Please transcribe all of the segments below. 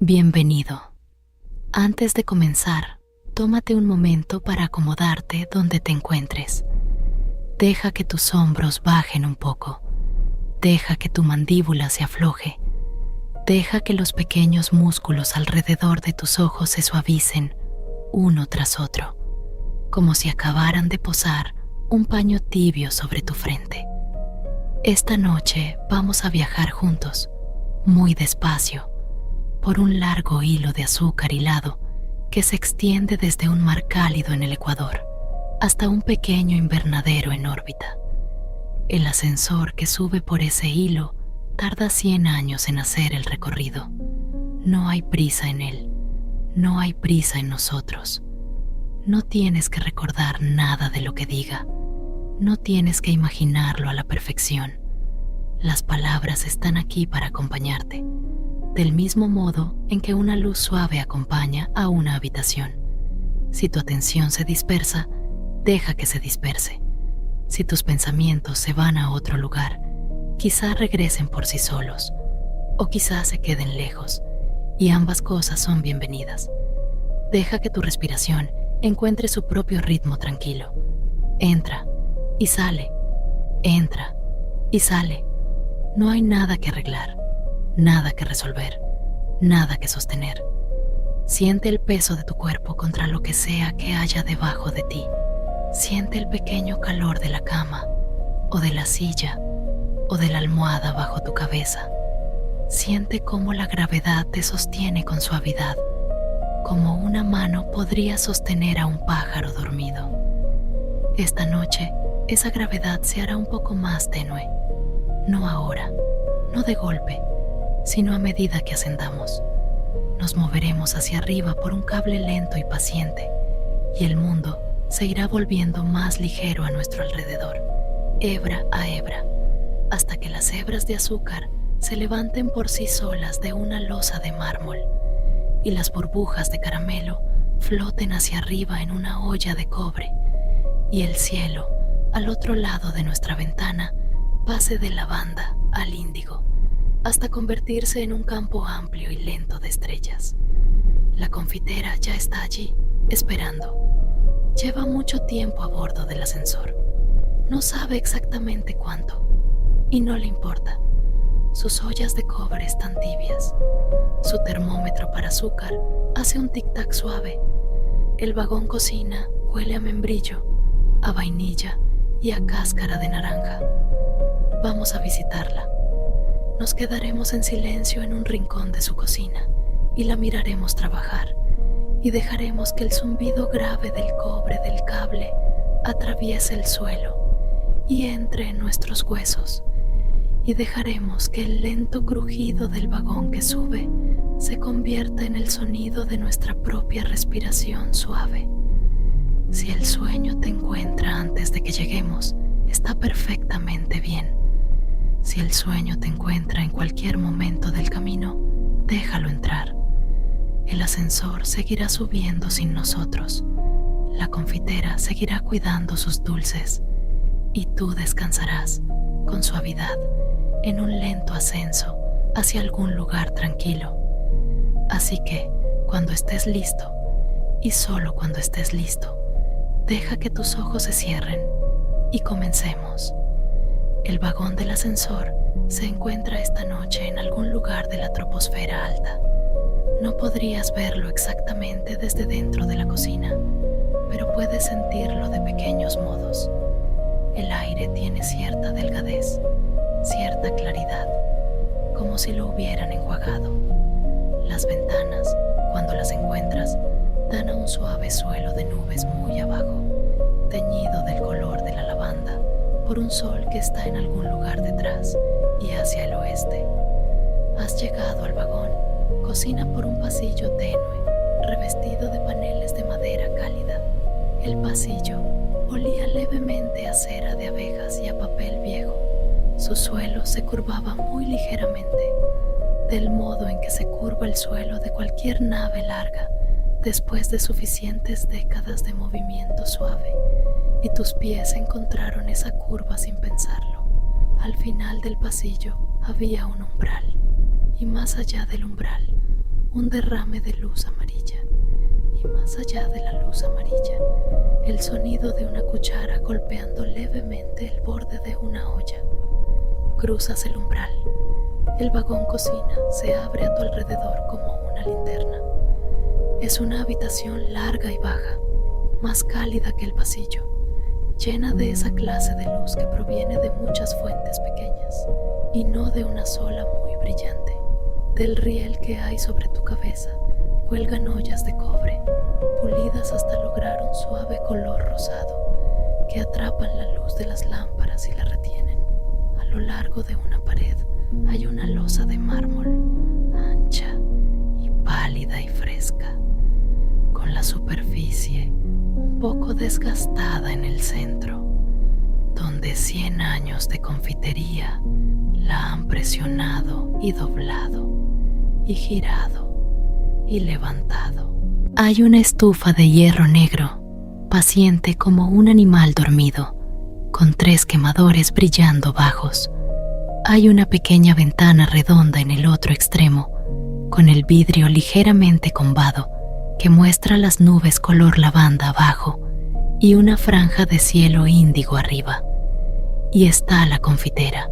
Bienvenido. Antes de comenzar, tómate un momento para acomodarte donde te encuentres. Deja que tus hombros bajen un poco. Deja que tu mandíbula se afloje. Deja que los pequeños músculos alrededor de tus ojos se suavicen uno tras otro, como si acabaran de posar un paño tibio sobre tu frente. Esta noche vamos a viajar juntos, muy despacio, por un largo hilo de azúcar hilado que se extiende desde un mar cálido en el Ecuador hasta un pequeño invernadero en órbita. El ascensor que sube por ese hilo tarda 100 años en hacer el recorrido. No hay prisa en él, no hay prisa en nosotros. No tienes que recordar nada de lo que diga, no tienes que imaginarlo a la perfección. Las palabras están aquí para acompañarte, del mismo modo en que una luz suave acompaña a una habitación. Si tu atención se dispersa, deja que se disperse. Si tus pensamientos se van a otro lugar, quizá regresen por sí solos, o quizá se queden lejos, y ambas cosas son bienvenidas. Deja que tu respiración encuentre su propio ritmo tranquilo. Entra y sale, entra y sale. No hay nada que arreglar, nada que resolver, nada que sostener. Siente el peso de tu cuerpo contra lo que sea que haya debajo de ti. Siente el pequeño calor de la cama, o de la silla, o de la almohada bajo tu cabeza. Siente cómo la gravedad te sostiene con suavidad, como una mano podría sostener a un pájaro dormido. Esta noche, esa gravedad se hará un poco más tenue. No ahora, no de golpe, sino a medida que ascendamos. Nos moveremos hacia arriba por un cable lento y paciente, y el mundo se irá volviendo más ligero a nuestro alrededor, hebra a hebra, hasta que las hebras de azúcar se levanten por sí solas de una losa de mármol, y las burbujas de caramelo floten hacia arriba en una olla de cobre, y el cielo, al otro lado de nuestra ventana, pase de lavanda al índigo, hasta convertirse en un campo amplio y lento de estrellas. La confitera ya está allí, esperando. Lleva mucho tiempo a bordo del ascensor. No sabe exactamente cuánto, y no le importa. Sus ollas de cobre están tibias. Su termómetro para azúcar hace un tic-tac suave. El vagón cocina huele a membrillo, a vainilla y a cáscara de naranja. Vamos a visitarla. Nos quedaremos en silencio en un rincón de su cocina y la miraremos trabajar, y dejaremos que el zumbido grave del cobre del cable atraviese el suelo y entre en nuestros huesos, y dejaremos que el lento crujido del vagón que sube se convierta en el sonido de nuestra propia respiración suave. Si el sueño te encuentra antes de que lleguemos, está perfectamente bien. Si el sueño te encuentra en cualquier momento del camino, déjalo entrar. El ascensor seguirá subiendo sin nosotros. La confitera seguirá cuidando sus dulces, y tú descansarás con suavidad en un lento ascenso hacia algún lugar tranquilo. Así que, cuando estés listo, y solo cuando estés listo, deja que tus ojos se cierren y comencemos. El vagón del ascensor se encuentra esta noche en algún lugar de la troposfera alta. No podrías verlo exactamente desde dentro de la cocina, pero puedes sentirlo de pequeños modos. El aire tiene cierta delgadez, cierta claridad, como si lo hubieran enjuagado. Las ventanas, cuando las encuentras, dan a un suave suelo de nubes muy abajo, teñido del color de la lavanda por un sol que está en algún lugar detrás y hacia el oeste. Has llegado al vagón. Cocina por un pasillo tenue, revestido de paneles de madera cálida. El pasillo olía levemente a cera de abejas y a papel viejo. Su suelo se curvaba muy ligeramente, del modo en que se curva el suelo de cualquier nave larga después de suficientes décadas de movimiento suave, y tus pies encontraron esa curva sin pensarlo. Al final del pasillo había un umbral, y más allá del umbral, un derrame de luz amarilla, y más allá de la luz amarilla, el sonido de una cuchara golpeando levemente el borde de una olla. Cruzas el umbral. El vagón cocina se abre a tu alrededor como una linterna. Es una habitación larga y baja, más cálida que el pasillo, llena de esa clase de luz que proviene de muchas fuentes pequeñas y no de una sola muy brillante. Del riel que hay sobre tu cabeza cuelgan ollas de cobre, pulidas hasta lograr un suave color rosado, que atrapan la luz de las lámparas y la retienen. A lo largo de una pared hay una losa de mármol, ancha y pálida y fresca, con la superficie un poco desgastada en el centro, donde 100 años de confitería la han presionado y doblado, y girado y levantado. Hay una estufa de hierro negro, paciente como un animal dormido, con 3 quemadores brillando bajos. Hay una pequeña ventana redonda en el otro extremo, con el vidrio ligeramente combado, que muestra las nubes color lavanda abajo y una franja de cielo índigo arriba. Y está la confitera.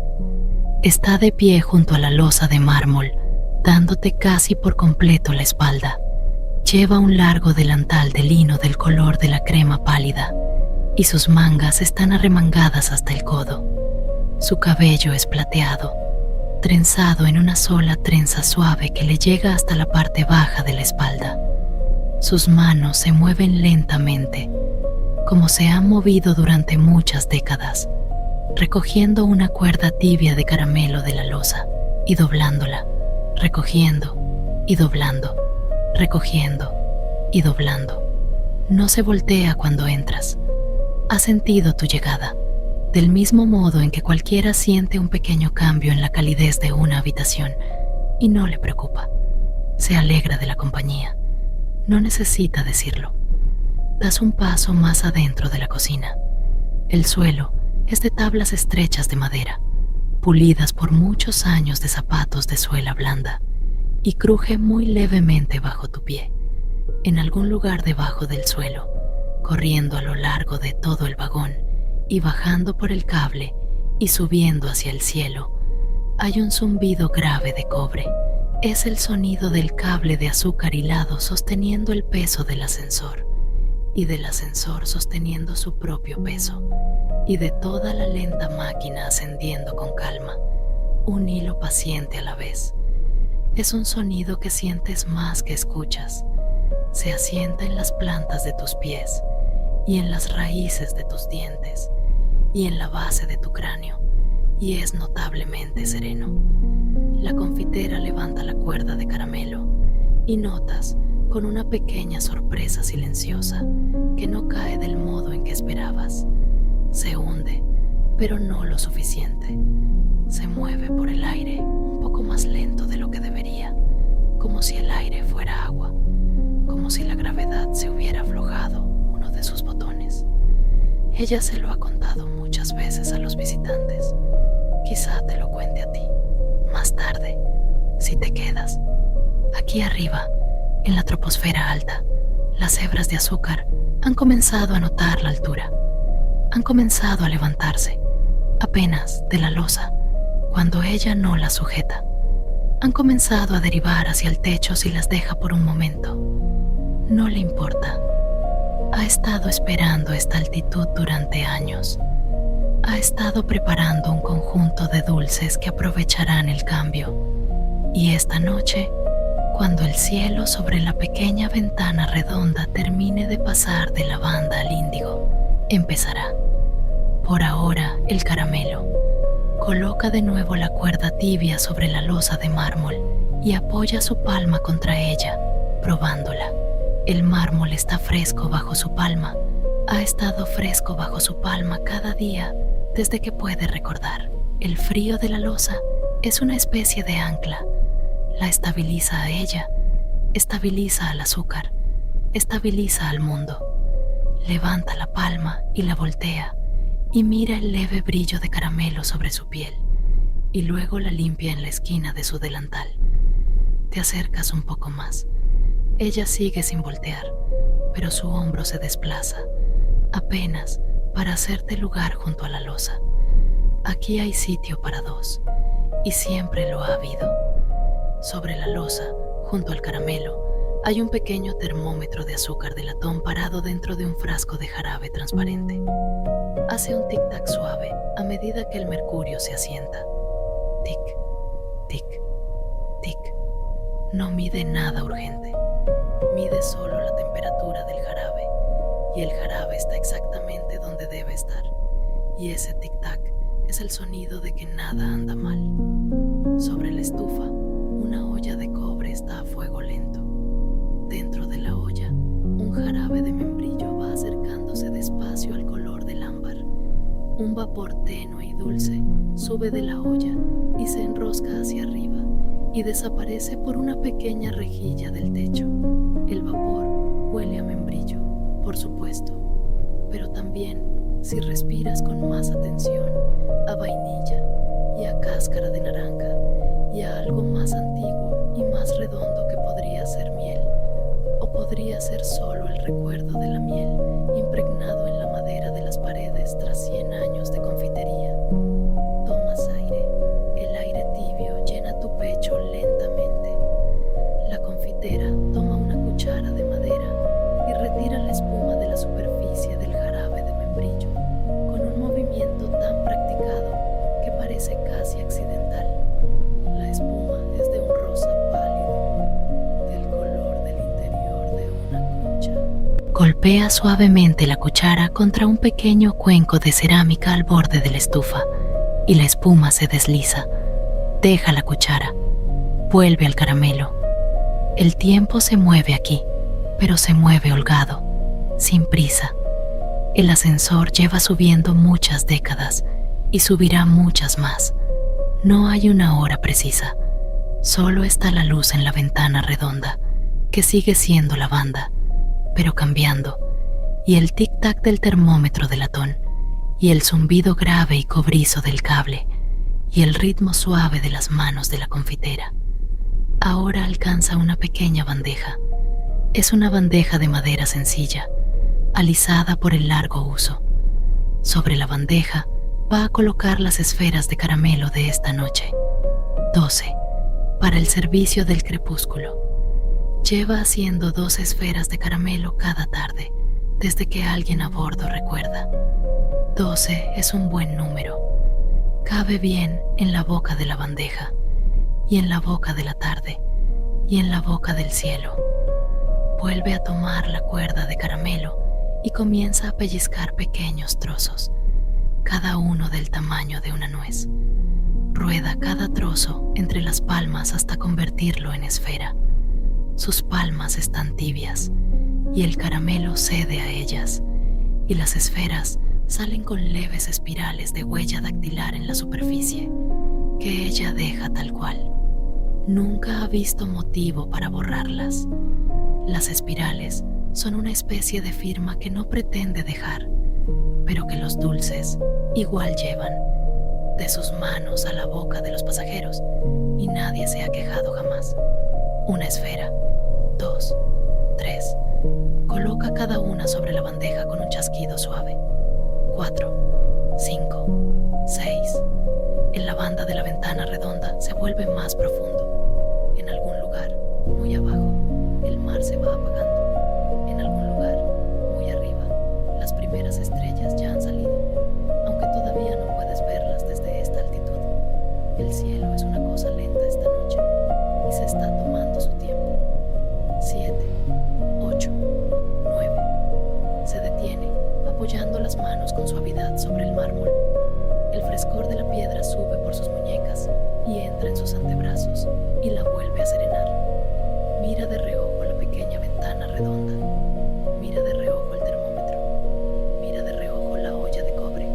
Está de pie junto a la losa de mármol, dándote casi por completo la espalda. Lleva un largo delantal de lino del color de la crema pálida, y sus mangas están arremangadas hasta el codo. Su cabello es plateado, trenzado en una sola trenza suave que le llega hasta la parte baja de la espalda. Sus manos se mueven lentamente, como se han movido durante muchas décadas, recogiendo una cuerda tibia de caramelo de la losa y doblándola, recogiendo y doblando, recogiendo y doblando. No se voltea cuando entras. Ha sentido tu llegada, del mismo modo en que cualquiera siente un pequeño cambio en la calidez de una habitación, y no le preocupa. Se alegra de la compañía. No necesita decirlo. Das un paso más adentro de la cocina. El suelo es de tablas estrechas de madera, pulidas por muchos años de zapatos de suela blanda, y cruje muy levemente bajo tu pie. En algún lugar debajo del suelo, corriendo a lo largo de todo el vagón y bajando por el cable y subiendo hacia el cielo, hay un zumbido grave de cobre. Es el sonido del cable de azúcar hilado sosteniendo el peso del ascensor, y del ascensor sosteniendo su propio peso, y de toda la lenta máquina ascendiendo con calma, un hilo paciente a la vez. Es un sonido que sientes más que escuchas. Se asienta en las plantas de tus pies, y en las raíces de tus dientes, y en la base de tu cráneo, y es notablemente sereno. La confitera levanta la cuerda de caramelo, y notas, con una pequeña sorpresa silenciosa, que no cae del modo en que esperabas. Se hunde, pero no lo suficiente. Se mueve por el aire un poco más lento de lo que debería, como si el aire fuera agua, como si la gravedad se hubiera aflojado uno de sus botones. Ella se lo ha contado muchas veces a los visitantes. Quizá te lo cuente a ti más tarde, si te quedas. Aquí arriba, en la troposfera alta, las hebras de azúcar han comenzado a notar la altura. Han comenzado a levantarse, apenas de la losa, cuando ella no las sujeta. Han comenzado a derivar hacia el techo si las deja por un momento. No le importa. Ha estado esperando esta altitud durante años. Ha estado preparando un conjunto de dulces que aprovecharán el cambio. Y esta noche, cuando el cielo sobre la pequeña ventana redonda termine de pasar de lavanda al índigo, empezará. Por ahora, el caramelo. Coloca de nuevo la cuerda tibia sobre la losa de mármol y apoya su palma contra ella, probándola. El mármol está fresco bajo su palma. Ha estado fresco bajo su palma cada día desde que puede recordar. El frío de la losa es una especie de ancla. La estabiliza a ella, estabiliza al azúcar, estabiliza al mundo. Levanta la palma y la voltea y mira el leve brillo de caramelo sobre su piel, y luego la limpia en la esquina de su delantal. Te acercas un poco más. Ella sigue sin voltear, pero su hombro se desplaza, apenas para hacerte lugar junto a la loza. Aquí hay sitio para dos, y siempre lo ha habido. Sobre la loza, junto al caramelo, hay un pequeño termómetro de azúcar de latón parado dentro de un frasco de jarabe transparente. Hace un tic-tac suave a medida que el mercurio se asienta. Tic, tic, tic. No mide nada urgente. Mide solo la temperatura del jarabe. Y el jarabe está exactamente donde debe estar. Y ese tic-tac es el sonido de que nada anda mal. Sobre la estufa, una olla de cobre está a fuego lento. Dentro de la olla, un jarabe de membrillo va acercándose despacio al color del ámbar. Un vapor tenue y dulce sube de la olla y se enrosca hacia arriba y desaparece por una pequeña rejilla del techo. El vapor huele a membrillo, por supuesto, pero también, si respiras con más atención, a vainilla y a cáscara de naranja y a algo más antiguo y más redondo que podría ser miel, o podría ser solo el recuerdo de la miel impregnado en la madera de las paredes tras 100 años de confitería. Tomas aire, el aire tibio llena tu pecho lentamente. La confitera toma una cuchara de madera y retira la espuma de la superficie del jarabe de membrillo con un movimiento tan practicado que parece casi accidental. La espuma es de un rosa pálido, del color del interior de una concha. Golpea suavemente la cuchara contra un pequeño cuenco de cerámica al borde de la estufa y la espuma se desliza. Deja la cuchara. Vuelve al caramelo. El tiempo se mueve aquí, pero se mueve holgado, sin prisa. El ascensor lleva subiendo muchas décadas y subirá muchas más. No hay una hora precisa. Solo está la luz en la ventana redonda, que sigue siendo lavanda, pero cambiando, y el tic-tac del termómetro de latón, y el zumbido grave y cobrizo del cable, y el ritmo suave de las manos de la confitera. Ahora alcanza una pequeña bandeja. Es una bandeja de madera sencilla, alisada por el largo uso. Sobre la bandeja va a colocar las esferas de caramelo de esta noche. 12, para el servicio del crepúsculo. Lleva haciendo 2 esferas de caramelo cada tarde, desde que alguien a bordo recuerda. 12 es un buen número. Cabe bien en la boca de la bandeja, y en la boca de la tarde, y en la boca del cielo. Vuelve a tomar la cuerda de caramelo y comienza a pellizcar pequeños trozos, cada uno del tamaño de una nuez. Rueda cada trozo entre las palmas hasta convertirlo en esfera. Sus palmas están tibias y el caramelo cede a ellas, y las esferas salen con leves espirales de huella dactilar en la superficie, que ella deja tal cual. Nunca ha visto motivo para borrarlas. Las espirales son una especie de firma que no pretende dejar, pero que los dulces igual llevan, de sus manos a la boca de los pasajeros, y nadie se ha quejado jamás. Una esfera, 2, 3. Coloca cada una sobre la bandeja con un chasquido suave. 4, 5, 6. En la banda de la ventana redonda se vuelve más profundo. En algún lugar, muy abajo, el mar se va apagando. En algún lugar, muy arriba, las primeras estrellas ya han salido, aunque todavía no puedes verlas desde esta altitud. El cielo es una cosa lenta esta noche y se está tomando su tiempo. 7, 8, 9. Se detiene, apoyando las manos con suavidad sobre el mármol. El frescor de la piedra sube por sus muñecas y entra en sus antebrazos y la vuelve a serenar. Mira de reojo la pequeña ventana redonda. Mira de reojo el termómetro. Mira de reojo la olla de cobre.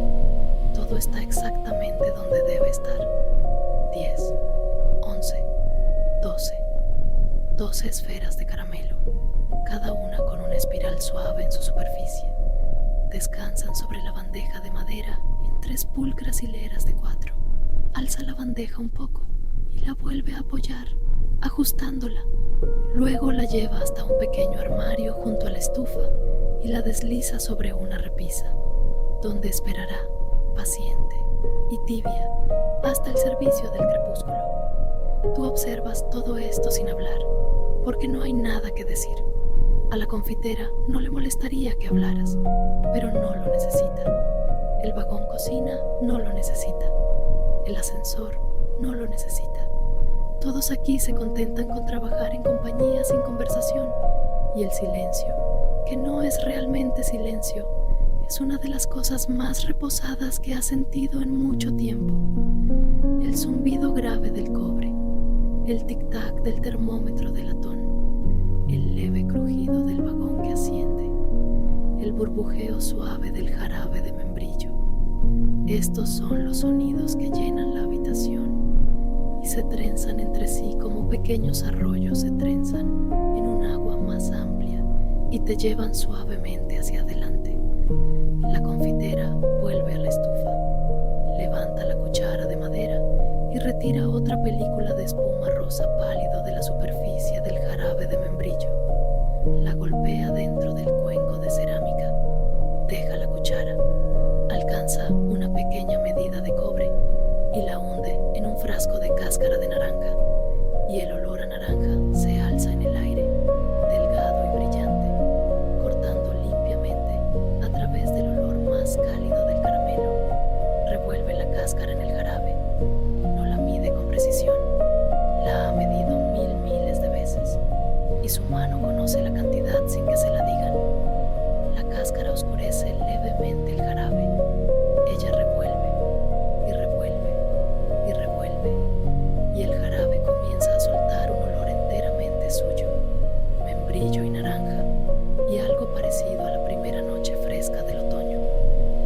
Todo está exactamente donde debe estar. 10, 11, 12. 12 esferas de caramelo, cada una con una espiral suave en su superficie. Descansan sobre la bandeja de madera en 3 pulcras hileras de 4. Alza la bandeja un poco y la vuelve a apoyar ajustándola. Luego la lleva hasta un pequeño armario junto a la estufa y la desliza sobre una repisa, donde esperará, paciente y tibia, hasta el servicio del crepúsculo. Tú observas todo esto sin hablar, porque no hay nada que decir. A la confitera no le molestaría que hablaras, pero no lo necesita. El vagón cocina no lo necesita. El ascensor no lo necesita. Todos aquí se contentan con trabajar en compañía sin conversación, y el silencio, que no es realmente silencio, es una de las cosas más reposadas que has sentido en mucho tiempo. El zumbido grave del cobre, el tic-tac del termómetro de latón, el leve crujido del vagón que asciende, el burbujeo suave del jarabe de membrillo. Estos son los sonidos que llenan la habitación y se trenzan entre sí como pequeños arroyos se trenzan en un agua más amplia y te llevan suavemente hacia adelante. La confitera vuelve a la estufa, levanta la cuchara de madera y retira otra película de espuma rosa pálido de la superficie del jarabe de membrillo. La golpea dentro del cuenco de cerámica, deja la cuchara, alcanza una pequeña medida de cobre y la hunde en un frasco de cáscara de naranja, y el olor a naranja se alza en el aire, delgado y brillante, cortando limpiamente a través del olor más cálido del caramelo. Revuelve la cáscara en el jarabe. No la mide con precisión, la ha medido miles de veces, y su mano conoce la cantidad sin que se la digan. La cáscara oscurece levemente el jarabe. Ella revuelve y revuelve y revuelve, y el jarabe comienza a soltar un olor enteramente suyo, membrillo y naranja, y algo parecido a la primera noche fresca del otoño.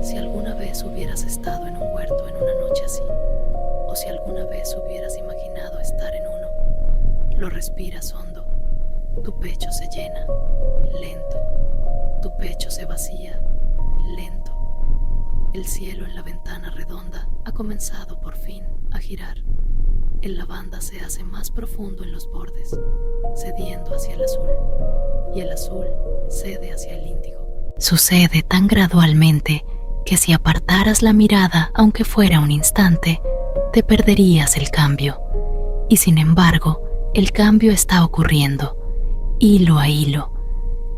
Si alguna vez hubieras estado en un huerto en una noche así, o si alguna vez hubieras imaginado estar en uno, lo respiras hondo. Tu pecho se llena, lento. Tu pecho se vacía, lento. El cielo en la ventana redonda ha comenzado por fin a girar. El lavanda se hace más profundo en los bordes, cediendo hacia el azul, y el azul cede hacia el índigo. Sucede tan gradualmente que si apartaras la mirada, aunque fuera un instante, te perderías el cambio. Y sin embargo, el cambio está ocurriendo, hilo a hilo,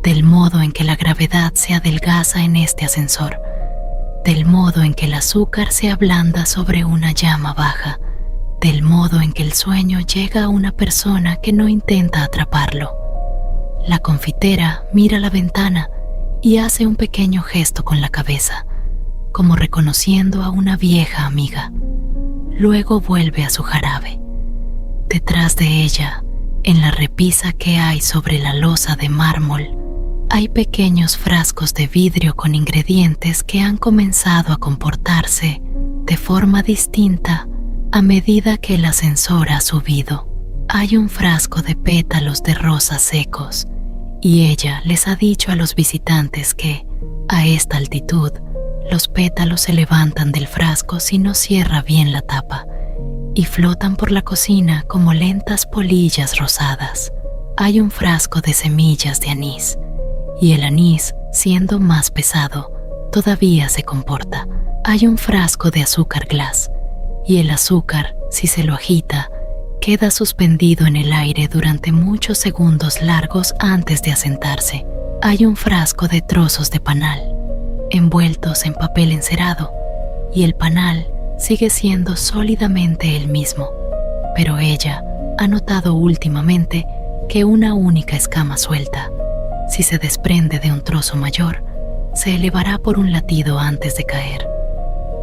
del modo en que la gravedad se adelgaza en este ascensor, del modo en que el azúcar se ablanda sobre una llama baja, del modo en que el sueño llega a una persona que no intenta atraparlo. La confitera mira la ventana y hace un pequeño gesto con la cabeza, como reconociendo a una vieja amiga. Luego vuelve a su jarabe. Detrás de ella, en la repisa que hay sobre la losa de mármol, hay pequeños frascos de vidrio con ingredientes que han comenzado a comportarse de forma distinta a medida que el ascensor ha subido. Hay un frasco de pétalos de rosas secos, y ella les ha dicho a los visitantes que, a esta altitud, los pétalos se levantan del frasco si no cierra bien la tapa, y flotan por la cocina como lentas polillas rosadas. Hay un frasco de semillas de anís, y el anís, siendo más pesado, todavía se comporta. Hay un frasco de azúcar glass, y el azúcar, si se lo agita, queda suspendido en el aire durante muchos segundos largos antes de asentarse. Hay un frasco de trozos de panal, envueltos en papel encerado, y el panal sigue siendo sólidamente el mismo, pero ella ha notado últimamente que una única escama suelta, si se desprende de un trozo mayor, se elevará por un latido antes de caer.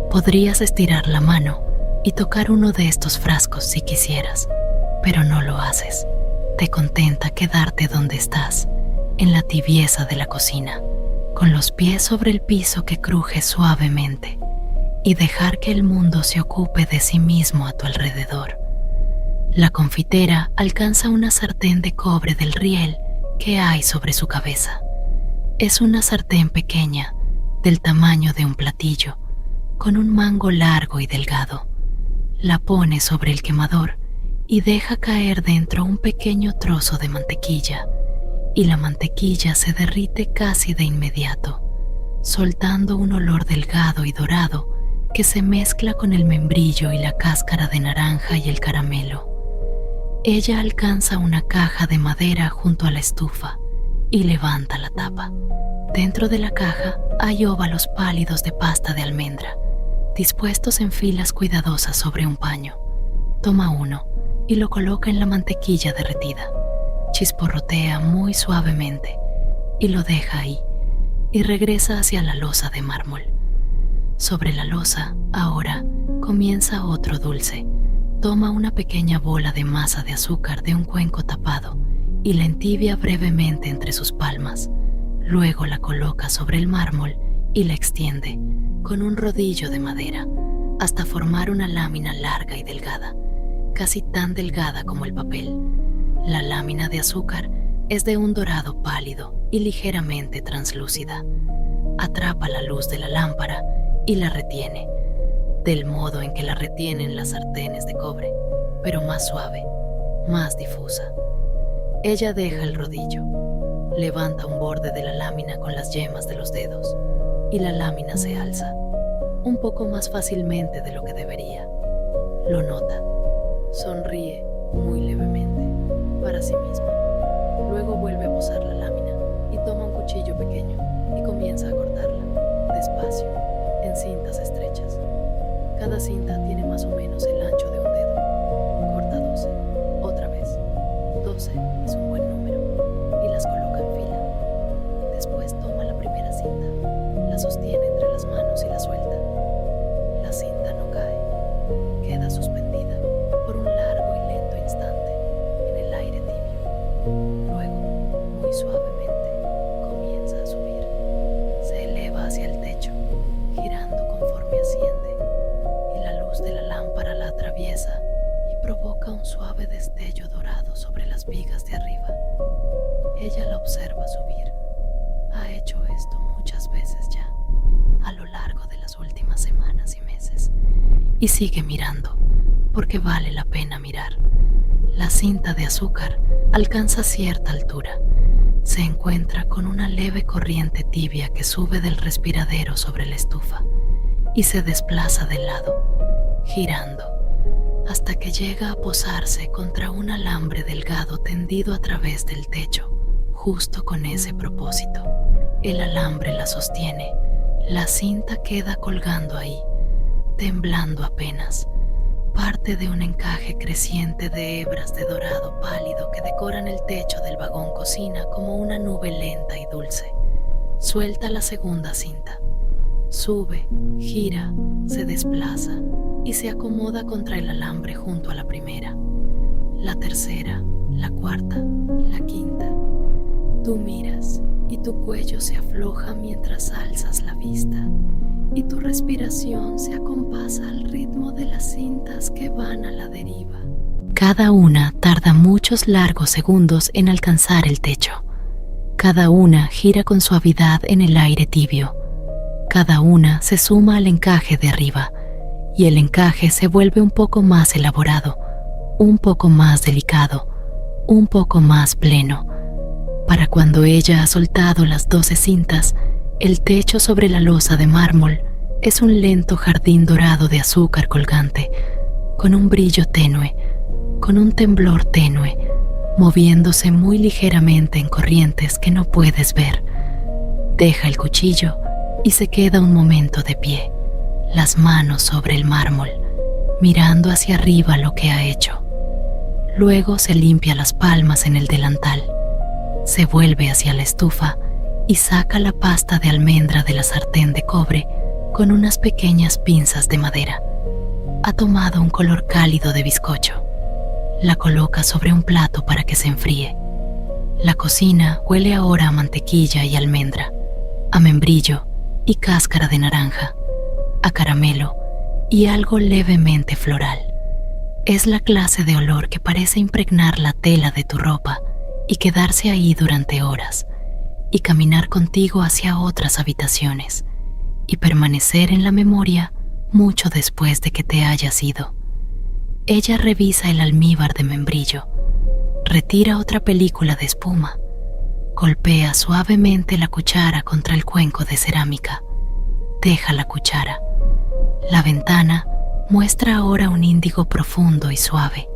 Podrías estirar la mano y tocar uno de estos frascos si quisieras, pero no lo haces. Te contenta quedarte donde estás, en la tibieza de la cocina, con los pies sobre el piso que cruje suavemente, y dejar que el mundo se ocupe de sí mismo a tu alrededor. La confitera alcanza una sartén de cobre del riel que hay sobre su cabeza. Es una sartén pequeña, del tamaño de un platillo, con un mango largo y delgado. La pone sobre el quemador y deja caer dentro un pequeño trozo de mantequilla, y la mantequilla se derrite casi de inmediato, soltando un olor delgado y dorado que se mezcla con el membrillo y la cáscara de naranja y el caramelo. Ella alcanza una caja de madera junto a la estufa y levanta la tapa. Dentro de la caja hay óvalos pálidos de pasta de almendra, dispuestos en filas cuidadosas sobre un paño. Toma uno y lo coloca en la mantequilla derretida. Chisporrotea muy suavemente y lo deja ahí, y regresa hacia la loza de mármol. Sobre la loza, ahora, comienza otro dulce. Toma una pequeña bola de masa de azúcar de un cuenco tapado y la entibia brevemente entre sus palmas. Luego la coloca sobre el mármol y la extiende con un rodillo de madera hasta formar una lámina larga y delgada, casi tan delgada como el papel. La lámina de azúcar es de un dorado pálido y ligeramente translúcida. Atrapa la luz de la lámpara y la retiene, del modo en que la retienen las sartenes de cobre, pero más suave, más difusa. Ella deja el rodillo, levanta un borde de la lámina con las yemas de los dedos y la lámina se alza, un poco más fácilmente de lo que debería. Lo nota, sonríe muy levemente para sí misma. Luego vuelve a posar la lámina y toma un cuchillo pequeño y comienza a cortarla, despacio, en cintas estrechas. Cada cinta tiene más o menos el ancho de un dedo. Corta 12, otra vez. 12 es un buen número y las coloca en fila. Después toma la primera cinta, la sostiene entre las manos y la suelta. La cinta no cae, queda suspendida por un largo y lento instante en el aire tibio. Luego, muy suavemente, comienza a subir. Se eleva hacia el techo, girando conforme asciende, y la luz de la lámpara la atraviesa y provoca un suave destello dorado sobre las vigas de arriba. Ella la observa subir. Ha hecho esto muchas veces ya, a lo largo de las últimas semanas y meses, y sigue mirando, porque vale la pena mirar. La cinta de azúcar alcanza cierta altura. Se encuentra con una leve corriente tibia que sube del respiradero sobre la estufa y se desplaza de lado, girando, hasta que llega a posarse contra un alambre delgado tendido a través del techo, justo con ese propósito. El alambre la sostiene, la cinta queda colgando ahí, temblando apenas, parte de un encaje creciente de hebras de dorado pálido que decoran el techo del vagón cocina como una nube lenta y dulce. Suelta la segunda cinta, sube, gira, se desplaza y se acomoda contra el alambre junto a la primera, la tercera, la cuarta, la quinta. Tú miras y tu cuello se afloja mientras alzas la vista y tu respiración se acompasa al ritmo de las cintas que van a la deriva. Cada una tarda muchos largos segundos en alcanzar el techo. Cada una gira con suavidad en el aire tibio. Cada una se suma al encaje de arriba y el encaje se vuelve un poco más elaborado, un poco más delicado, un poco más pleno. Para cuando ella ha soltado las 12 cintas, el techo sobre la loza de mármol es un lento jardín dorado de azúcar colgante, con un brillo tenue, con un temblor tenue, moviéndose muy ligeramente en corrientes que no puedes ver. Deja el cuchillo y se queda un momento de pie, las manos sobre el mármol, mirando hacia arriba lo que ha hecho. Luego se limpia las palmas en el delantal, se vuelve hacia la estufa y saca la pasta de almendra de la sartén de cobre con unas pequeñas pinzas de madera. Ha tomado un color cálido de bizcocho. La coloca sobre un plato para que se enfríe. La cocina huele ahora a mantequilla y almendra, a membrillo y cáscara de naranja, a caramelo y algo levemente floral. Es la clase de olor que parece impregnar la tela de tu ropa y quedarse ahí durante horas, y caminar contigo hacia otras habitaciones, y permanecer en la memoria mucho después de que te hayas ido. Ella revisa el almíbar de membrillo, retira otra película de espuma, golpea suavemente la cuchara contra el cuenco de cerámica, deja la cuchara. La ventana muestra ahora un índigo profundo y suave,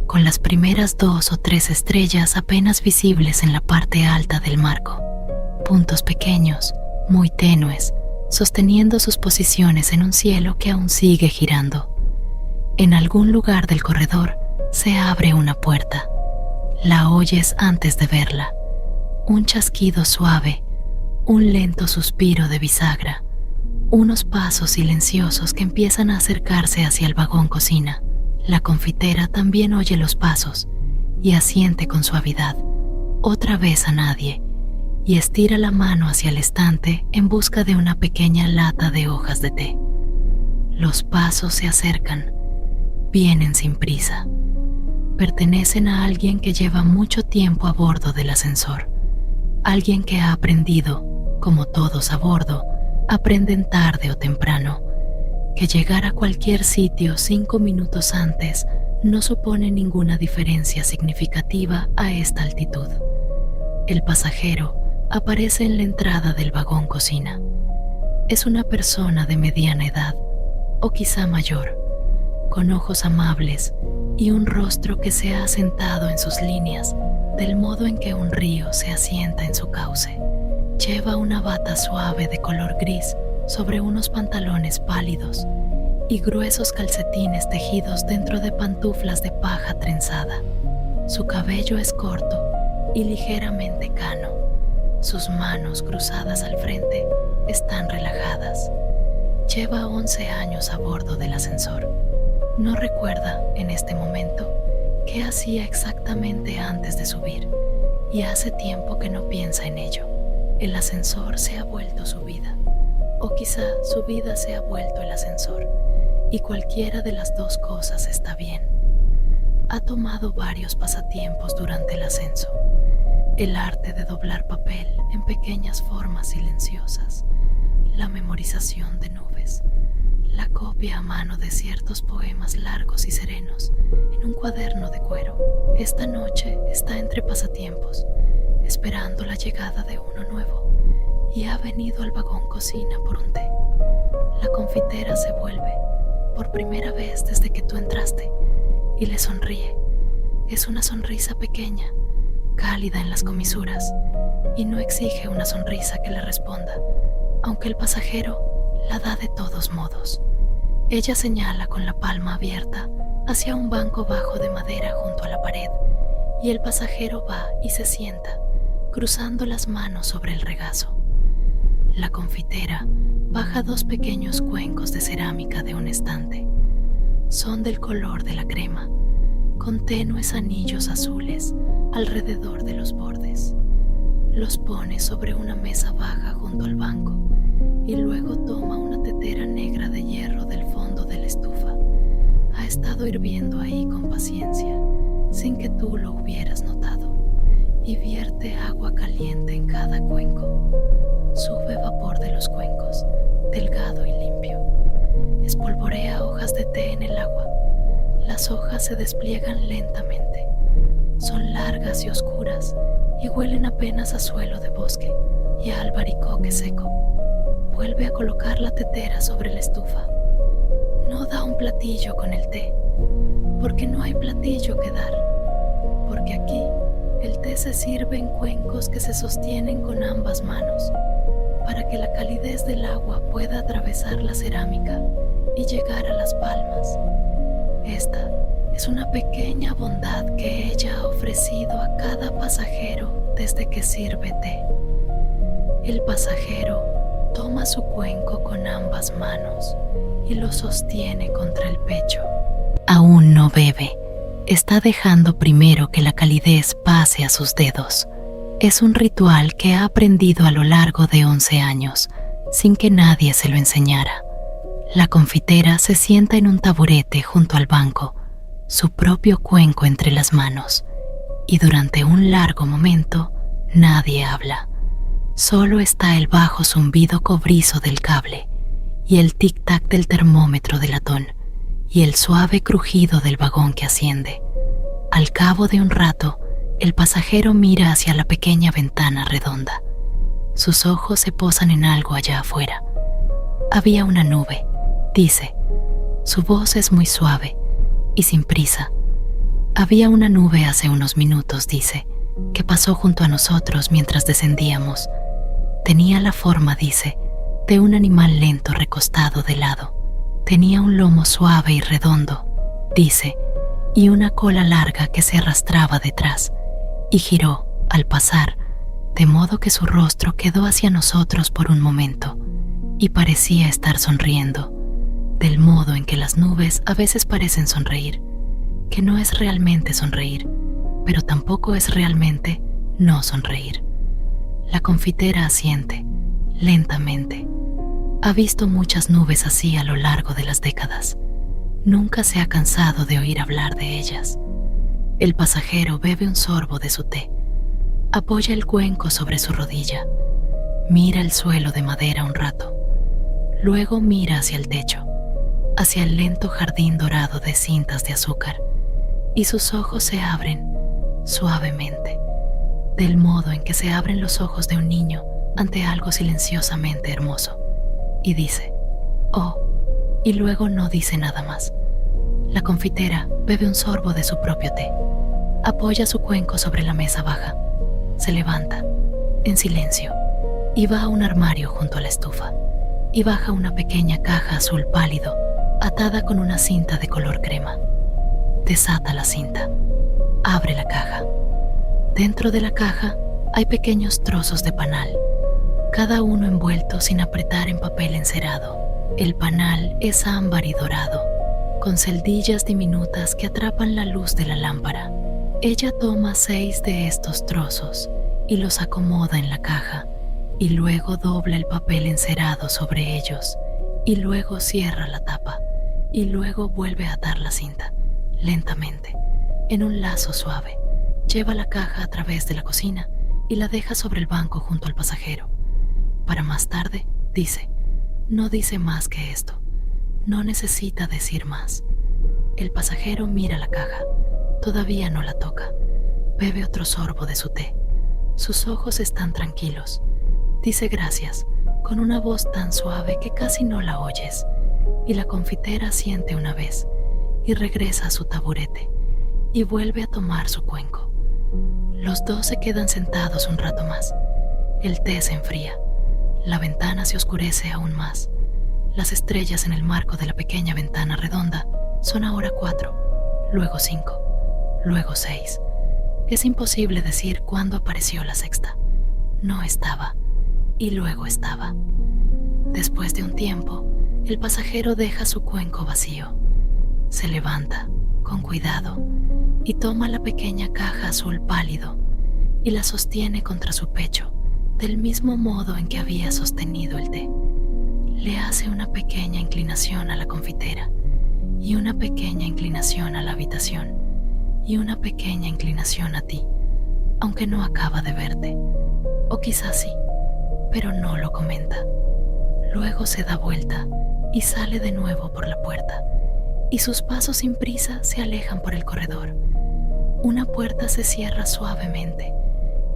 con las primeras 2 o 3 estrellas apenas visibles en la parte alta del marco, puntos pequeños, muy tenues, sosteniendo sus posiciones en un cielo que aún sigue girando. En algún lugar del corredor se abre una puerta. La oyes antes de verla. Un chasquido suave, un lento suspiro de bisagra, unos pasos silenciosos que empiezan a acercarse hacia el vagón cocina. La confitera también oye los pasos y asiente con suavidad, otra vez a nadie, y estira la mano hacia el estante en busca de una pequeña lata de hojas de té. Los pasos se acercan, vienen sin prisa. Pertenecen a alguien que lleva mucho tiempo a bordo del ascensor, alguien que ha aprendido, como todos a bordo, aprenden tarde o temprano, que llegar a cualquier sitio 5 minutos antes no supone ninguna diferencia significativa a esta altitud. El pasajero aparece en la entrada del vagón cocina. Es una persona de mediana edad, o quizá mayor, con ojos amables y un rostro que se ha asentado en sus líneas del modo en que un río se asienta en su cauce. Lleva una bata suave de color gris sobre unos pantalones pálidos y gruesos calcetines tejidos dentro de pantuflas de paja trenzada. Su cabello es corto y ligeramente cano. Sus manos cruzadas al frente están relajadas. Lleva 11 años a bordo del ascensor. No recuerda en este momento qué hacía exactamente antes de subir y hace tiempo que no piensa en ello. El ascensor se ha vuelto su vida, o quizá su vida se ha vuelto el ascensor, y cualquiera de las dos cosas está bien. Ha tomado varios pasatiempos durante el ascenso: el arte de doblar papel en pequeñas formas silenciosas, la memorización de nubes, la copia a mano de ciertos poemas largos y serenos en un cuaderno de cuero. Esta noche está entre pasatiempos, esperando la llegada de uno nuevo, y ha venido al vagón cocina por un té. La confitera se vuelve, por primera vez desde que tú entraste, y le sonríe. Es una sonrisa pequeña, cálida en las comisuras, y no exige una sonrisa que le responda, aunque el pasajero la da de todos modos. Ella señala con la palma abierta hacia un banco bajo de madera junto a la pared, y el pasajero va y se sienta, cruzando las manos sobre el regazo. La confitera baja 2 pequeños cuencos de cerámica de un estante. Son del color de la crema, con tenues anillos azules alrededor de los bordes. Los pone sobre una mesa baja junto al banco y luego toma una tetera negra de hierro del fondo de la estufa. Ha estado hirviendo ahí con paciencia, sin que tú lo hubieras notado, y vierte agua caliente en cada cuenco. Sube vapor de los cuencos, delgado y limpio. Espolvorea hojas de té en el agua. Las hojas se despliegan lentamente. Son largas y oscuras y huelen apenas a suelo de bosque y a albaricoque seco. Vuelve a colocar la tetera sobre la estufa. No da un platillo con el té, porque no hay platillo que dar, porque aquí el té se sirve en cuencos que se sostienen con ambas manos, para que la calidez del agua pueda atravesar la cerámica y llegar a las palmas. Esta es una pequeña bondad que ella ha ofrecido a cada pasajero desde que sirve té. El pasajero toma su cuenco con ambas manos y lo sostiene contra el pecho. Aún no bebe. Está dejando primero que la calidez pase a sus dedos. Es un ritual que ha aprendido a lo largo de 11 años, sin que nadie se lo enseñara. La confitera se sienta en un taburete junto al banco, su propio cuenco entre las manos, y durante un largo momento nadie habla. Solo está el bajo zumbido cobrizo del cable y el tic-tac del termómetro de latón, y el suave crujido del vagón que asciende. Al cabo de un rato, el pasajero mira hacia la pequeña ventana redonda. Sus ojos se posan en algo allá afuera. Había una nube, dice. Su voz es muy suave y sin prisa. Había una nube hace unos minutos, dice, que pasó junto a nosotros mientras descendíamos. Tenía la forma, dice, de un animal lento recostado de lado. Tenía un lomo suave y redondo, dice, y una cola larga que se arrastraba detrás, y giró, al pasar, de modo que su rostro quedó hacia nosotros por un momento, y parecía estar sonriendo, del modo en que las nubes a veces parecen sonreír, que no es realmente sonreír, pero tampoco es realmente no sonreír. La confitera asiente, lentamente. Ha visto muchas nubes así a lo largo de las décadas. Nunca se ha cansado de oír hablar de ellas. El pasajero bebe un sorbo de su té. Apoya el cuenco sobre su rodilla. Mira el suelo de madera un rato. Luego mira hacia el techo, hacia el lento jardín dorado de cintas de azúcar, y sus ojos se abren suavemente, del modo en que se abren los ojos de un niño ante algo silenciosamente hermoso. Y dice, oh, y luego no dice nada más. La confitera bebe un sorbo de su propio té. Apoya su cuenco sobre la mesa baja. Se levanta, en silencio, y va a un armario junto a la estufa, y baja una pequeña caja azul pálido, atada con una cinta de color crema. Desata la cinta. Abre la caja. Dentro de la caja hay pequeños trozos de panal, cada uno envuelto sin apretar en papel encerado. El panal es ámbar y dorado, con celdillas diminutas que atrapan la luz de la lámpara. Ella toma 6 de estos trozos y los acomoda en la caja, y luego dobla el papel encerado sobre ellos, y luego cierra la tapa, y luego vuelve a atar la cinta, lentamente, en un lazo suave. Lleva la caja a través de la cocina y la deja sobre el banco junto al pasajero. Para más tarde, dice. No dice más que esto. No necesita decir más. El pasajero mira la caja. Todavía no la toca. Bebe otro sorbo de su té. Sus ojos están tranquilos. Dice gracias, con una voz tan suave que casi no la oyes. Y la confitera asiente una vez y regresa a su taburete y vuelve a tomar su cuenco. Los dos se quedan sentados un rato más. El té se enfría. La ventana se oscurece aún más. Las estrellas en el marco de la pequeña ventana redonda son ahora 4, luego 5, luego 6. Es imposible decir cuándo apareció la sexta. No estaba, y luego estaba. Después de un tiempo, el pasajero deja su cuenco vacío. Se levanta, con cuidado, y toma la pequeña caja azul pálido y la sostiene contra su pecho, del mismo modo en que había sostenido el té. Le hace una pequeña inclinación a la confitera, y una pequeña inclinación a la habitación, y una pequeña inclinación a ti, aunque no acaba de verte. O quizás sí, pero no lo comenta. Luego se da vuelta y sale de nuevo por la puerta, y sus pasos sin prisa se alejan por el corredor. Una puerta se cierra suavemente,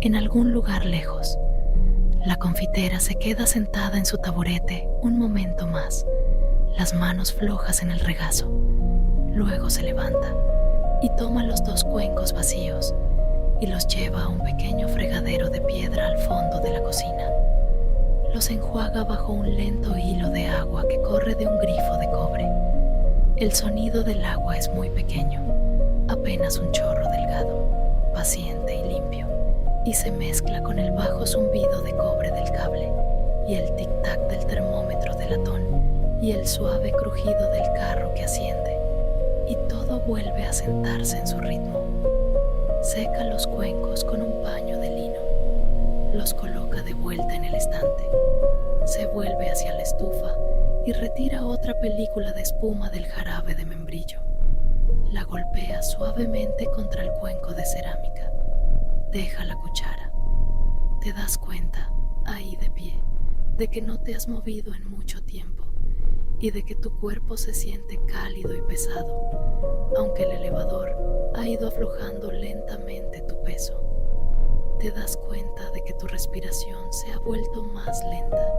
en algún lugar lejos. La confitera se queda sentada en su taburete un momento más, las manos flojas en el regazo. Luego se levanta y toma los 2 cuencos vacíos y los lleva a un pequeño fregadero de piedra al fondo de la cocina. Los enjuaga bajo un lento hilo de agua que corre de un grifo de cobre. El sonido del agua es muy pequeño, apenas un chorro delgado, paciente y limpio, y se mezcla con el bajo zumbido de cobre del cable y el tic-tac del termómetro de latón y el suave crujido del carro que asciende, y todo vuelve a sentarse en su ritmo. Seca los cuencos con un paño de lino, los coloca de vuelta en el estante, se vuelve hacia la estufa y retira otra película de espuma del jarabe de membrillo. La golpea suavemente contra el cuenco de cerámica. Deja la cuchara. Te das cuenta, ahí de pie, de que no te has movido en mucho tiempo y de que tu cuerpo se siente cálido y pesado, aunque el elevador ha ido aflojando lentamente tu peso. Te das cuenta de que tu respiración se ha vuelto más lenta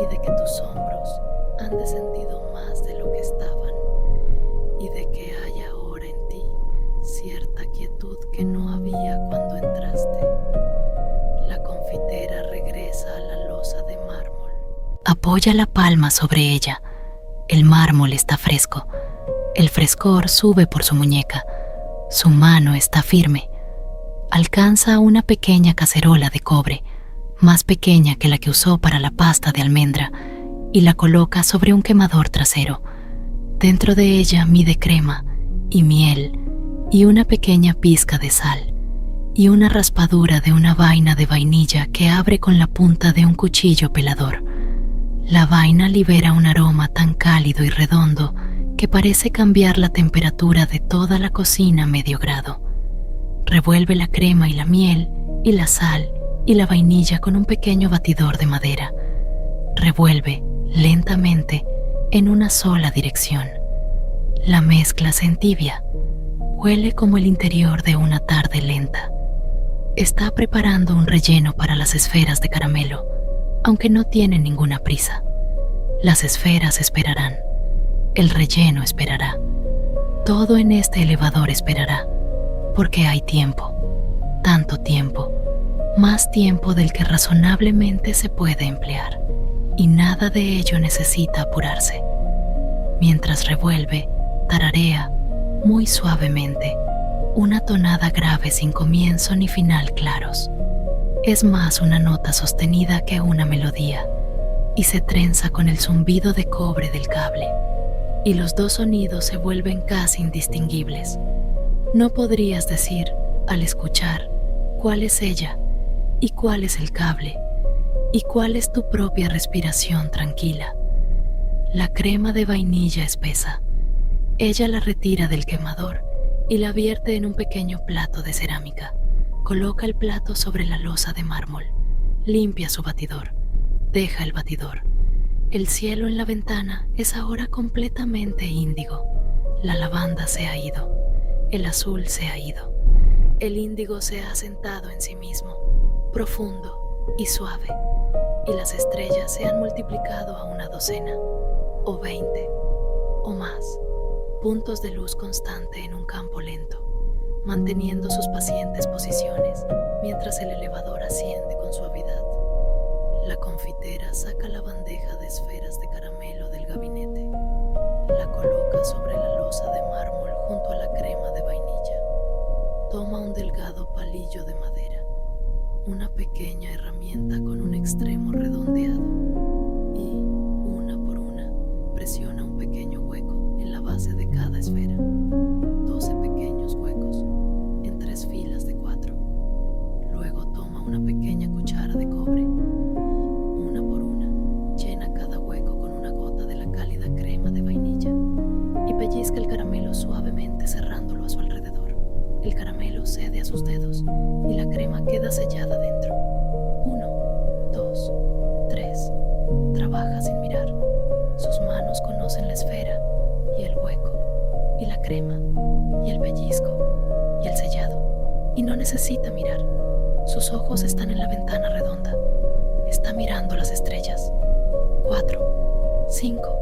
y de que tus hombros han descendido más de lo que estaban y de que hay ahora en ti cierta quietud que no había cuando entraste. La confitera regresa a la losa de mármol. Apoya la palma sobre ella. El mármol está fresco. El frescor sube por su muñeca. Su mano está firme. Alcanza una pequeña cacerola de cobre, más pequeña que la que usó para la pasta de almendra, y la coloca sobre un quemador trasero. Dentro de ella mide crema y miel y una pequeña pizca de sal y una raspadura de una vaina de vainilla que abre con la punta de un cuchillo pelador. La vaina libera un aroma tan cálido y redondo que parece cambiar la temperatura de toda la cocina a medio grado. Revuelve la crema y la miel y la sal y la vainilla con un pequeño batidor de madera. Revuelve lentamente en una sola dirección. La mezcla se entibia. Huele como el interior de una tarde lenta. Está preparando un relleno para las esferas de caramelo, aunque no tiene ninguna prisa. Las esferas esperarán. El relleno esperará. Todo en este elevador esperará. Porque hay tiempo, tanto tiempo, más tiempo del que razonablemente se puede emplear, y nada de ello necesita apurarse. Mientras revuelve, tararea, muy suavemente, una tonada grave sin comienzo ni final claros. Es más una nota sostenida que una melodía, y se trenza con el zumbido de cobre del cable, y los dos sonidos se vuelven casi indistinguibles. No podrías decir, al escuchar, cuál es ella y cuál es el cable y cuál es tu propia respiración tranquila. La crema de vainilla espesa. Ella la retira del quemador y la vierte en un pequeño plato de cerámica. Coloca el plato sobre la losa de mármol. Limpia su batidor. Deja el batidor. El cielo en la ventana es ahora completamente índigo. La lavanda se ha ido. El azul se ha ido. El índigo se ha sentado en sí mismo, profundo y suave, y las estrellas se han multiplicado a una docena, o 20, o más, puntos de luz constante en un campo lento, manteniendo sus pacientes posiciones mientras el elevador asciende con suavidad. La confitera saca la bandeja de esferas de caramelo del gabinete, la coloca sobre la losa de mármol junto a la crema de vainilla. Toma un delgado palillo de madera, una pequeña herramienta con un extremo redondeado, y, una por una, presiona un pequeño hueco en la base de cada esfera. 12 pequeños huecos, en 3 filas de 4. Luego toma una pequeña cuchara de cobre. Una por una, llena cada hueco con una gota de la cálida crema de vainilla y pellizca el caramelo suavemente cerrándolo a su alrededor. El caramelo cede a sus dedos y la crema queda sellada dentro. 1, 2, 3. Trabaja sin mirar. Sus manos conocen la esfera y el hueco y la crema y el pellizco y el sellado, y no necesita mirar. Sus ojos están en la ventana redonda. Está mirando las estrellas. 4, 5,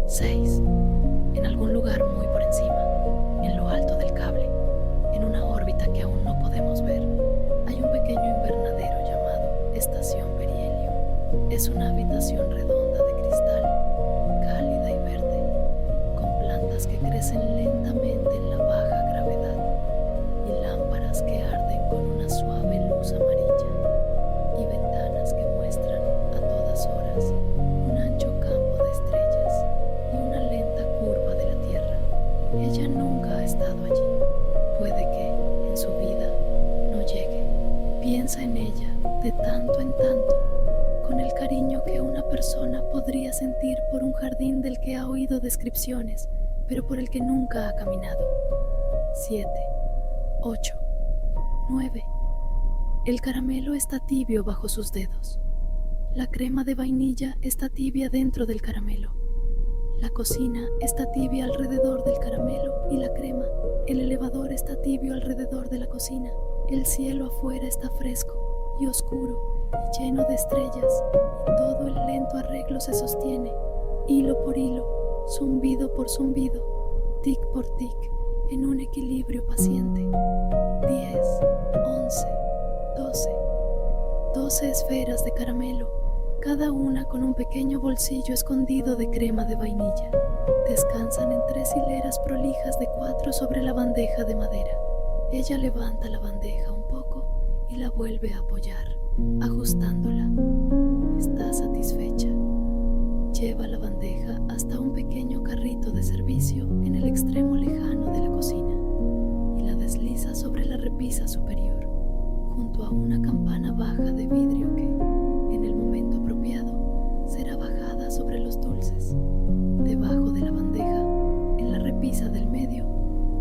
6. En algún lugar muy por encima, en lo alto del cable, en una órbita que aún no podemos ver, hay un pequeño invernadero llamado Estación Perihelio. Es una habitación redonda de cristal, cálida y verde, con plantas que crecen lentamente en la baja gravedad y lámparas que arden con una suave luz amarilla y ventanas que muestran a todas horas un ancho campo de estrellas y una lenta curva de la Tierra. Ella nunca ha estado allí. Puede que, en su vida, no llegue. Piensa en ella de tanto en tanto, con el cariño que una persona podría sentir por un jardín del que ha oído descripciones, pero por el que nunca ha caminado. 7, 8, 9. El caramelo está tibio bajo sus dedos. La crema de vainilla está tibia dentro del caramelo. La cocina está tibia alrededor del caramelo y la crema. El elevador está tibio alrededor de la cocina. El cielo afuera está fresco y oscuro y lleno de estrellas, y todo el lento arreglo se sostiene, hilo por hilo, zumbido por zumbido, tic por tic, en un equilibrio paciente. 10, 11, 12 esferas de caramelo, cada una con un pequeño bolsillo escondido de crema de vainilla. Descansan en 3 hileras prolijas de 4 sobre la bandeja de madera. Ella levanta la bandeja un poco y la vuelve a apoyar, ajustándola. Está satisfecha. Lleva la bandeja hasta un pequeño carrito de servicio en el extremo lejano de la cocina y la desliza sobre la repisa superior, junto a una campana baja de vidrio que, en el momento apropiado, será bajada sobre los dulces. Debajo de la bandeja, en la repisa del medio,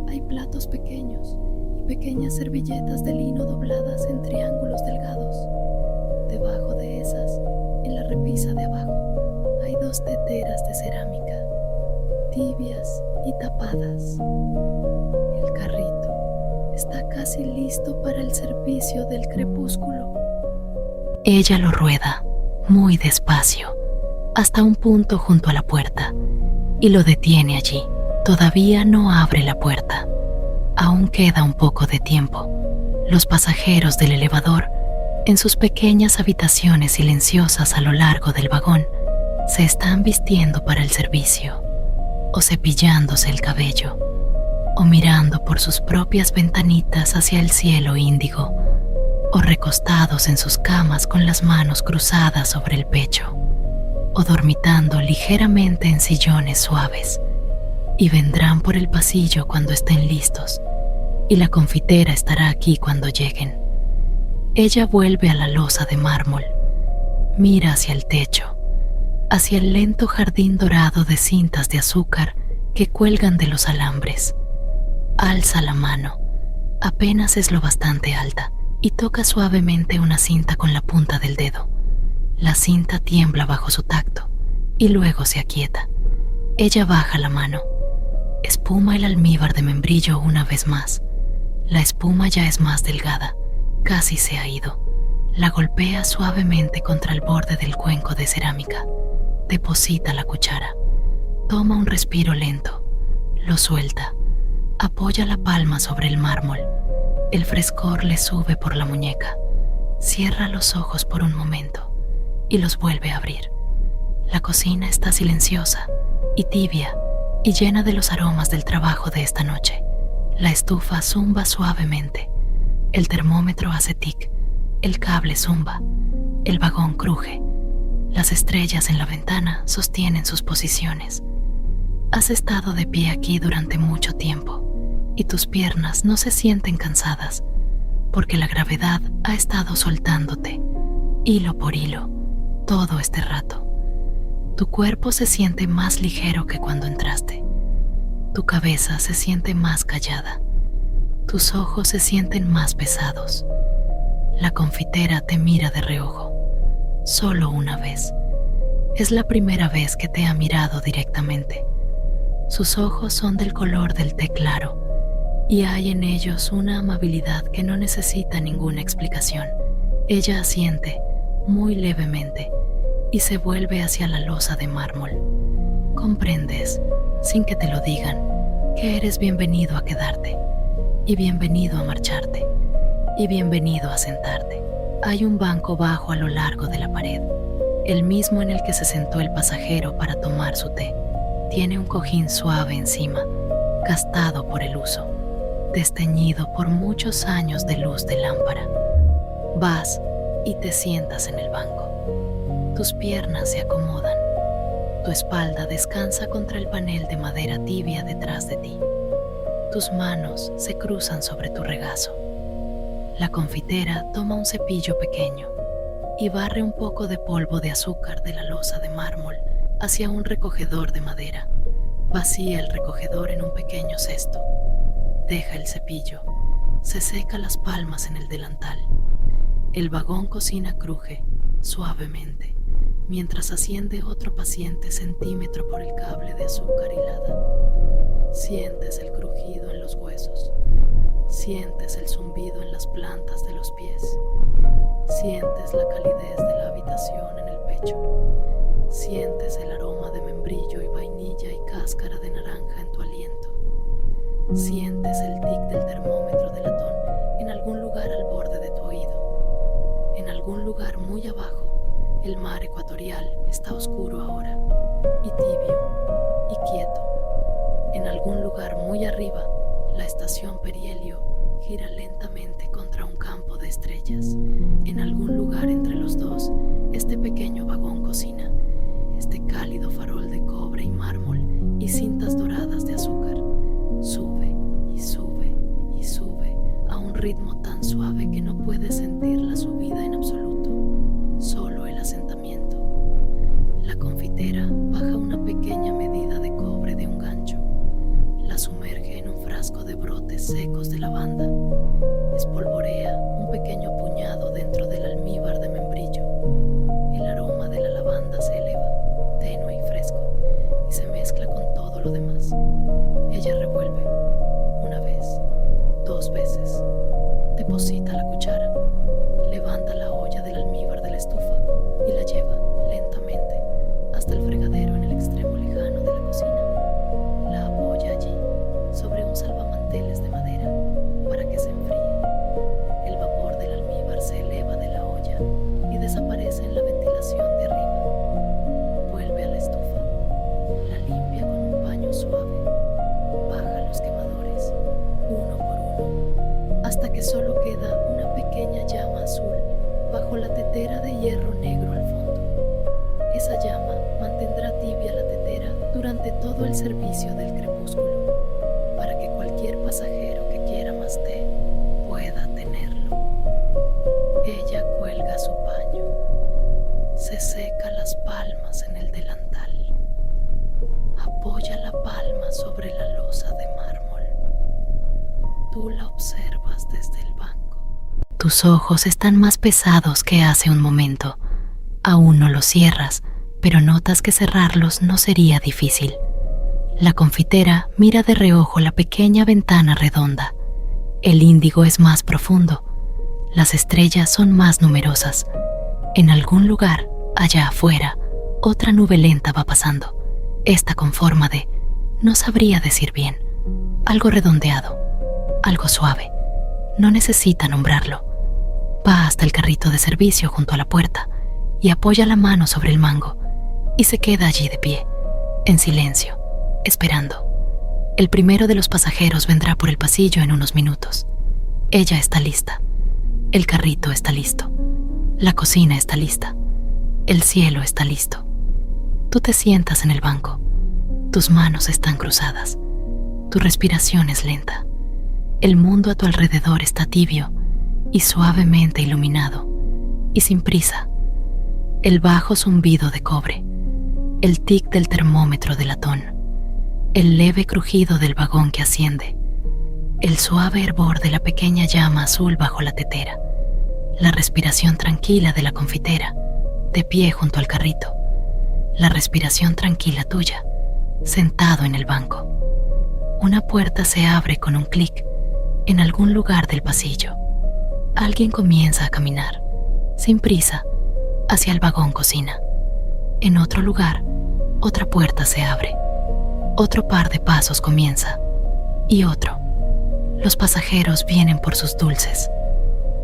hay platos pequeños y pequeñas servilletas de lino dobladas en triángulos delgados. Debajo de esas, en la repisa de abajo, hay 2 teteras de cerámica, tibias y tapadas. El carrito está casi listo para el servicio del crepúsculo. Ella lo rueda muy despacio hasta un punto junto a la puerta y lo detiene allí. Todavía no abre la puerta. Aún queda un poco de tiempo. Los pasajeros del elevador, en sus pequeñas habitaciones silenciosas a lo largo del vagón, se están vistiendo para el servicio, o cepillándose el cabello, o mirando por sus propias ventanitas hacia el cielo índigo, o recostados en sus camas con las manos cruzadas sobre el pecho, o dormitando ligeramente en sillones suaves, y vendrán por el pasillo cuando estén listos, y la confitera estará aquí cuando lleguen. Ella vuelve a la losa de mármol, mira hacia el techo, hacia el lento jardín dorado de cintas de azúcar que cuelgan de los alambres. Alza la mano, apenas es lo bastante alta, y toca suavemente una cinta con la punta del dedo. La cinta tiembla bajo su tacto y luego se aquieta. Ella baja la mano. Espuma el almíbar de membrillo una vez más. La espuma ya es más delgada, casi se ha ido. La golpea suavemente contra el borde del cuenco de cerámica. Deposita la cuchara. Toma un respiro lento. Lo suelta. Apoya la palma sobre el mármol. El frescor le sube por la muñeca. Cierra los ojos por un momento y los vuelve a abrir. La cocina está silenciosa y tibia y llena de los aromas del trabajo de esta noche. La estufa zumba suavemente. El termómetro hace tic. El cable zumba. El vagón cruje. Las estrellas en la ventana sostienen sus posiciones. Has estado de pie aquí durante mucho tiempo y tus piernas no se sienten cansadas porque la gravedad ha estado soltándote, hilo por hilo, todo este rato. Tu cuerpo se siente más ligero que cuando entraste. Tu cabeza se siente más callada. Tus ojos se sienten más pesados. La confitera te mira de reojo, solo una vez. Es la primera vez que te ha mirado directamente. Sus ojos son del color del té claro y hay en ellos una amabilidad que no necesita ninguna explicación. Ella asiente muy levemente y se vuelve hacia la losa de mármol. Comprendes, sin que te lo digan, que eres bienvenido a quedarte, y bienvenido a marcharte, y bienvenido a sentarte. Hay un banco bajo a lo largo de la pared, el mismo en el que se sentó el pasajero para tomar su té. Tiene un cojín suave encima, gastado por el uso, desteñido por muchos años de luz de lámpara. Vas y te sientas en el banco. Tus piernas se acomodan. Tu espalda descansa contra el panel de madera tibia detrás de ti. Tus manos se cruzan sobre tu regazo. La confitera toma un cepillo pequeño y barre un poco de polvo de azúcar de la losa de mármol hacia un recogedor de madera. Vacía el recogedor en un pequeño cesto. Deja el cepillo. Se seca las palmas en el delantal. El vagón cocina cruje suavemente mientras asciende otro paciente centímetro por el cable de azúcar hilada. Sientes el crujido en los huesos. Sientes el zumbido en las plantas de los pies. Sientes la calidez de la habitación en el pecho. Sientes el aroma de membrillo y vainilla y cáscara de naranja en tu aliento. Sientes el tic del termómetro de latón en algún lugar al borde de tu oído. En algún lugar muy abajo, el mar ecuatorial está oscuro ahora, y tibio, y quieto. En algún lugar muy arriba, la estación Perihelio gira lentamente contra un campo de estrellas. En algún lugar entre los dos, este pequeño vagón cocina, este cálido farol de cobre y mármol y cintas doradas de azúcar. Sube y sube y sube a un ritmo tan suave que no puedes sentir la subida en absoluto, solo el asentamiento. La confitera baja una pequeña medida de cobre de un gancho, la sumerge en un frasco de brotes secos de lavanda, espolvorea un pequeño puñado dentro del almíbar de membrillo. El aroma de la lavanda se eleva, tenue y fresco, y se mezcla con todo lo demás. Ella revuelve, una vez, dos veces, deposita la cuchara, levanta la olla del almíbar de la estufa y la lleva lentamente hasta el fregadero en el extremo lejano de la cocina. La apoya allí, sobre un salvamanteles de madera, para que se enfríe. El vapor del almíbar se eleva de la olla y desaparece en la ventilación de arriba. Vuelve a la estufa, la limpia con un paño suave, baja los quemadores, uno por uno, hasta que solo queda una pequeña llama azul bajo la tetera de hierro negro al fondo. Esa llama mantendrá tibia la tetera durante todo el servicio del crepúsculo, para que cualquier pasajero que quiera más té pueda tenerlo. Ella cuelga su paño, se seca las palmas en el delantal, apoya la palma sobre la losa de mármol. Tú la observas desde el banco. Tus ojos están más pesados que hace un momento. Aún no los cierras, pero notas que cerrarlos no sería difícil. La confitera mira de reojo la pequeña ventana redonda. El índigo es más profundo. Las estrellas son más numerosas. En algún lugar, allá afuera, otra nube lenta va pasando. Esta con forma de, no sabría decir bien, algo redondeado, algo suave. No necesita nombrarlo. Va hasta el carrito de servicio junto a la puerta y apoya la mano sobre el mango y se queda allí de pie, en silencio, esperando. El primero de los pasajeros vendrá por el pasillo en unos minutos. Ella está lista. El carrito está listo. La cocina está lista. El cielo está listo. Tú te sientas en el banco. Tus manos están cruzadas. Tu respiración es lenta. El mundo a tu alrededor está tibio y suavemente iluminado, y sin prisa. El bajo zumbido de cobre, el tic del termómetro de latón, el leve crujido del vagón que asciende, el suave hervor de la pequeña llama azul bajo la tetera, la respiración tranquila de la confitera, de pie junto al carrito, la respiración tranquila tuya, sentado en el banco. Una puerta se abre con un clic en algún lugar del pasillo. Alguien comienza a caminar, sin prisa, hacia el vagón cocina. En otro lugar, otra puerta se abre. Otro par de pasos comienza, y otro. Los pasajeros vienen por sus dulces.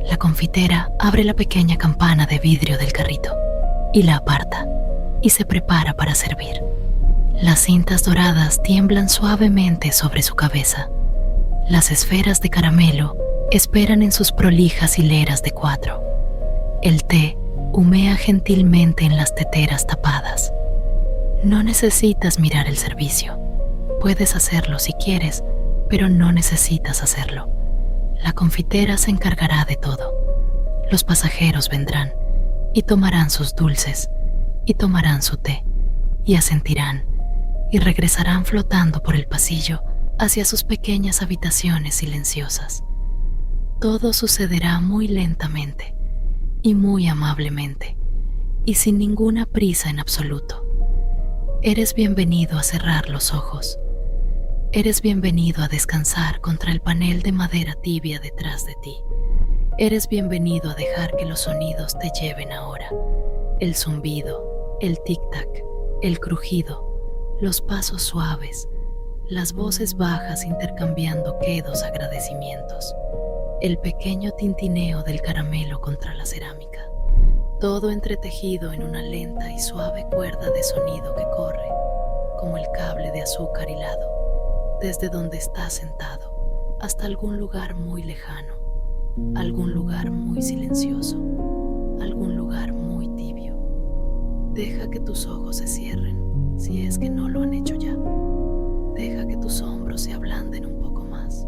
La confitera abre la pequeña campana de vidrio del carrito y la aparta, y se prepara para servir. Las cintas doradas tiemblan suavemente sobre su cabeza. Las esferas de caramelo esperan en sus prolijas hileras de 4. El té humea gentilmente en las teteras tapadas. No necesitas mirar el servicio. Puedes hacerlo si quieres, pero no necesitas hacerlo. La confitera se encargará de todo. Los pasajeros vendrán y tomarán sus dulces y tomarán su té y asentirán y regresarán flotando por el pasillo hacia sus pequeñas habitaciones silenciosas. Todo sucederá muy lentamente y muy amablemente, y sin ninguna prisa en absoluto. Eres bienvenido a cerrar los ojos. Eres bienvenido a descansar contra el panel de madera tibia detrás de ti. Eres bienvenido a dejar que los sonidos te lleven ahora. El zumbido, el tic-tac, el crujido, los pasos suaves, las voces bajas intercambiando quedos agradecimientos, el pequeño tintineo del caramelo contra la cerámica. Todo entretejido en una lenta y suave cuerda de sonido que corre, como el cable de azúcar hilado, desde donde estás sentado hasta algún lugar muy lejano, algún lugar muy silencioso, algún lugar muy tibio. Deja que tus ojos se cierren, si es que no lo han hecho ya. Deja que tus hombros se ablanden un poco más.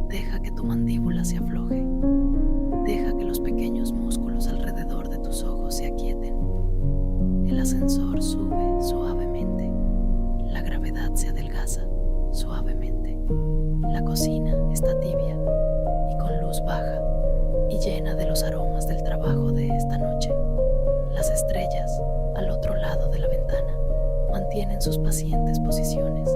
Deja que tu mandíbula se afloje. Deja que los pequeños músculos alrededor de tus ojos se aquieten. El ascensor sube suavemente. La gravedad se adelgaza suavemente. La cocina está tibia y con luz baja y llena de los aromas del trabajo de esta noche. Las estrellas, al otro lado de la ventana, mantienen sus pacientes posiciones.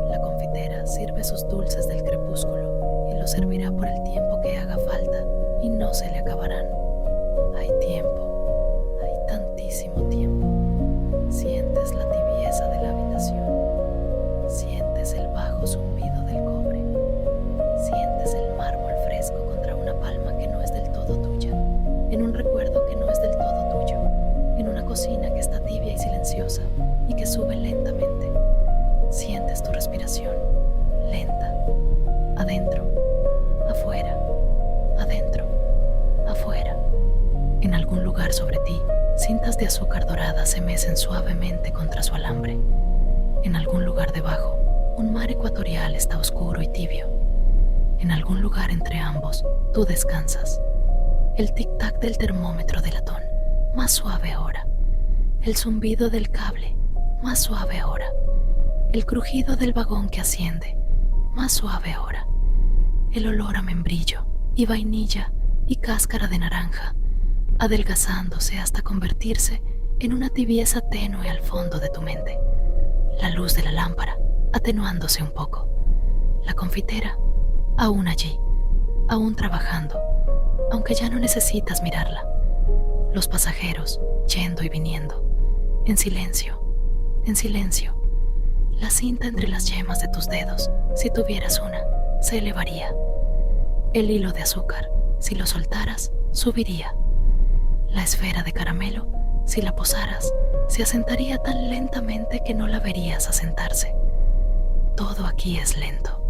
La confitera sirve sus dulces del crepúsculo y los servirá por el tiempo que haga falta y no se le acabarán. Hay tiempo, hay tantísimo tiempo. Sientes la tibieza de la habitación. Sientes el bajo zumbido del cobre. Sientes el mármol fresco contra una palma que no es del todo tuya, en un recuerdo que no es del todo tuyo, en una cocina que está tibia y silenciosa y que sube lentamente. Sientes tu respiración, lenta, adentro, afuera, adentro, afuera. En algún lugar sobre ti, cintas de azúcar dorada se mecen suavemente contra su alambre. En algún lugar debajo, un mar ecuatorial está oscuro y tibio. En algún lugar entre ambos, tú descansas. El tic-tac del termómetro de latón, más suave ahora. El zumbido del cable, más suave ahora. El crujido del vagón que asciende, más suave ahora. El olor a membrillo y vainilla y cáscara de naranja, adelgazándose hasta convertirse en una tibieza tenue al fondo de tu mente. La luz de la lámpara, atenuándose un poco. La confitera, aún allí, aún trabajando, aunque ya no necesitas mirarla. Los pasajeros, yendo y viniendo, en silencio, en silencio. La cinta entre las yemas de tus dedos, si tuvieras una, se elevaría. El hilo de azúcar, si lo soltaras, subiría. La esfera de caramelo, si la posaras, se asentaría tan lentamente que no la verías asentarse. Todo aquí es lento.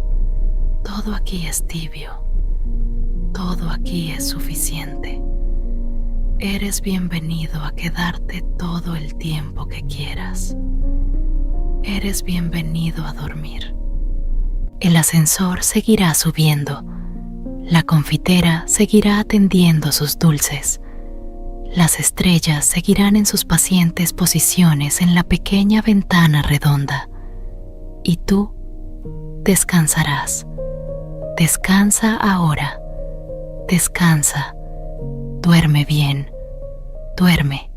Todo aquí es tibio. Todo aquí es suficiente. Eres bienvenido a quedarte todo el tiempo que quieras. Eres bienvenido a dormir. El ascensor seguirá subiendo. La confitera seguirá atendiendo sus dulces. Las estrellas seguirán en sus pacientes posiciones en la pequeña ventana redonda. Y tú descansarás. Descansa ahora. Descansa. Duerme bien. Duerme.